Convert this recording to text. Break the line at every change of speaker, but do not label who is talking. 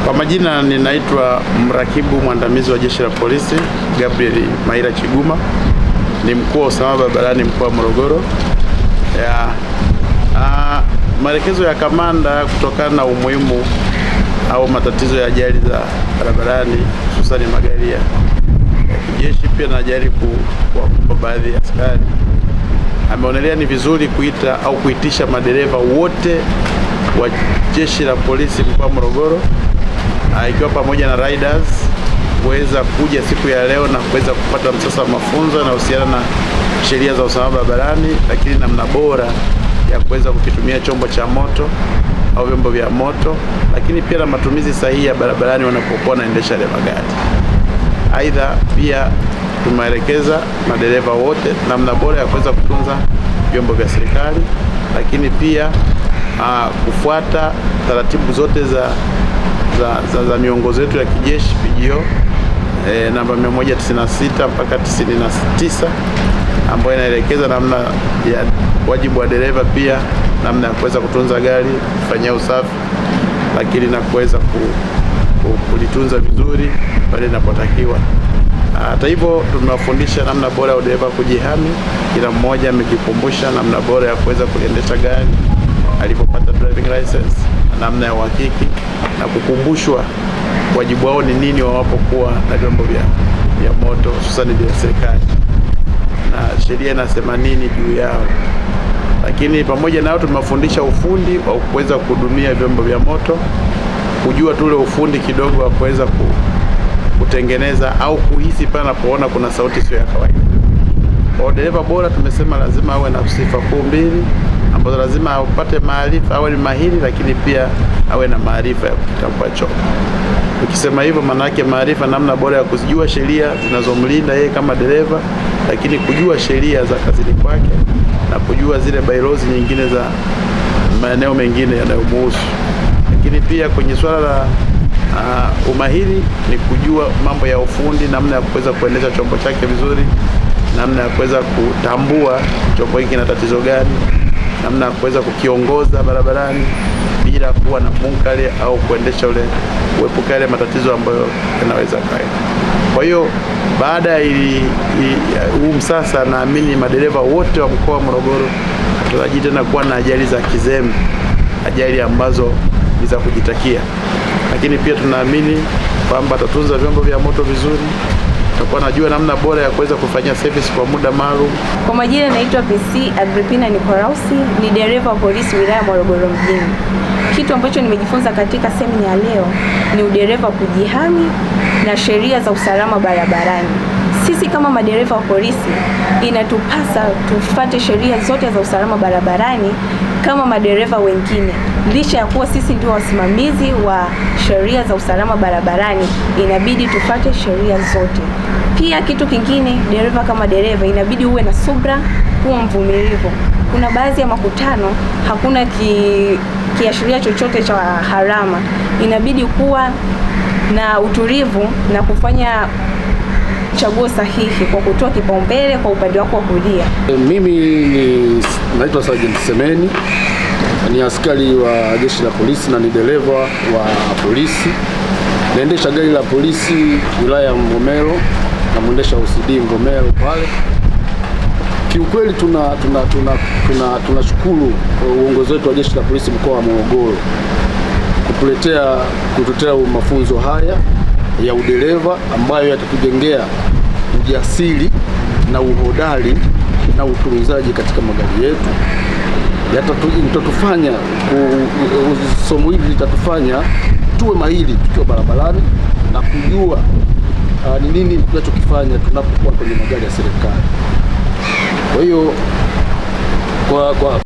Kwa majina ninaitwa mrakibu mwandamizi wa Jeshi la Polisi Gabriel Maira Chiguma, ni mkuu wa usalama barabarani mkoa wa Morogoro. Maelekezo ya kamanda kutokana na umuhimu au matatizo ya ajali za barabarani hususan magari ya kijeshi, pia na ajali kwa baadhi ya askari, ameonelea ni vizuri kuitisha madereva wote wa Jeshi la Polisi mkoa wa Morogoro, ikiwa pamoja na riders kuweza kuja siku ya leo na kuweza kupata msasa mafunzo yanayohusiana na sheria za usalama barabarani, lakini namna bora ya kuweza kukitumia chombo cha moto au vyombo vya moto, lakini pia na matumizi sahihi ya barabarani wanapokuwa wanaendesha ile magari. Aidha, pia tumeelekeza madereva wote namna bora ya kuweza kutunza vyombo vya serikali, lakini pia kufuata taratibu zote za miongozo yetu ya kijeshi PGO namba 196 mpaka 99 ambayo inaelekeza namna ya wajibu wa dereva, pia namna ya kuweza kutunza gari, kufanyia usafi, lakini na kuweza kulitunza vizuri pale inapotakiwa. Hata hivyo, tumewafundisha namna bora ya dereva kujihami. Kila mmoja amejikumbusha namna bora ya kuweza kuendesha gari alipopata driving license, namna ya uhakiki na kukumbushwa wajibu wao ni nini wawapokuwa na vyombo vya moto hususani vya serikali na sheria inasema nini juu yao. Lakini pamoja na hao, tumewafundisha ufundi wa kuweza kuhudumia vyombo vya moto, kujua tu ule ufundi kidogo wa kuweza kutengeneza au kuhisi pale anapoona kuna sauti sio ya kawaida. Kwa dereva bora tumesema lazima awe na sifa kuu mbili ambazo lazima apate maarifa, awe ni mahiri, lakini pia awe na maarifa ya kutambua chombo. Ukisema hivyo, maana yake maarifa, namna bora ya kujua sheria zinazomlinda yeye kama dereva, lakini kujua sheria za kazini kwake na kujua zile bylaws nyingine za maeneo mengine yanayomhusu. Lakini pia kwenye swala la umahiri ni kujua mambo ya ufundi, namna ya kuweza kuendesha chombo chake vizuri, namna ya kuweza kutambua chombo hiki kina tatizo gani, namna ya kuweza kukiongoza barabarani bila kuwa na munkari au kuendesha kuepuka ile matatizo ambayo yanaweza kae. Kwa hiyo baada ya huu msasa, naamini madereva wote wa mkoa wa Morogoro tutarajia tena kuwa na ajali za kizembe, ajali ambazo ni za kujitakia. Lakini pia tunaamini kwamba atatunza vyombo vya moto vizuri, tutakuwa najua namna bora ya kuweza kufanyia service kwa muda maalum.
Kwa majina naitwa PC Agripina Nikolausi, ni dereva wa polisi wilaya Morogoro mjini. Kitu ambacho nimejifunza katika semina ya leo ni udereva kujihami na sheria za usalama barabarani. Sisi kama madereva wa polisi inatupasa tufuate sheria zote za usalama barabarani kama madereva wengine. Licha ya kuwa sisi ndio wasimamizi wa sheria za usalama barabarani, inabidi tufuate sheria zote. Pia kitu kingine, dereva kama dereva inabidi uwe na subra, kuwa mvumilivu. Kuna baadhi ya makutano hakuna kiashiria chochote cha harama, inabidi kuwa na utulivu na kufanya chaguo sahihi kwa kutoa kipaumbele kwa upande wako wa kulia.
Mimi naitwa Sergeant Semeni, ni askari wa Jeshi la Polisi na ni dereva wa polisi. Naendesha gari la polisi wilaya ya Mvomero na mwendesha OCD Mvomero pale. Kiukweli tunashukuru uongozi wetu wa Jeshi la Polisi mkoa wa Morogoro kutuletea mafunzo haya ya udereva ambayo yatatujengea ujasiri na uhodari na utunzaji katika magari yetu. Yatatufanya somo hili litatufanya tuwe mahiri tukiwa barabarani na kujua ni nini tunachokifanya tunapokuwa kwenye magari ya serikali. Kwa hiyo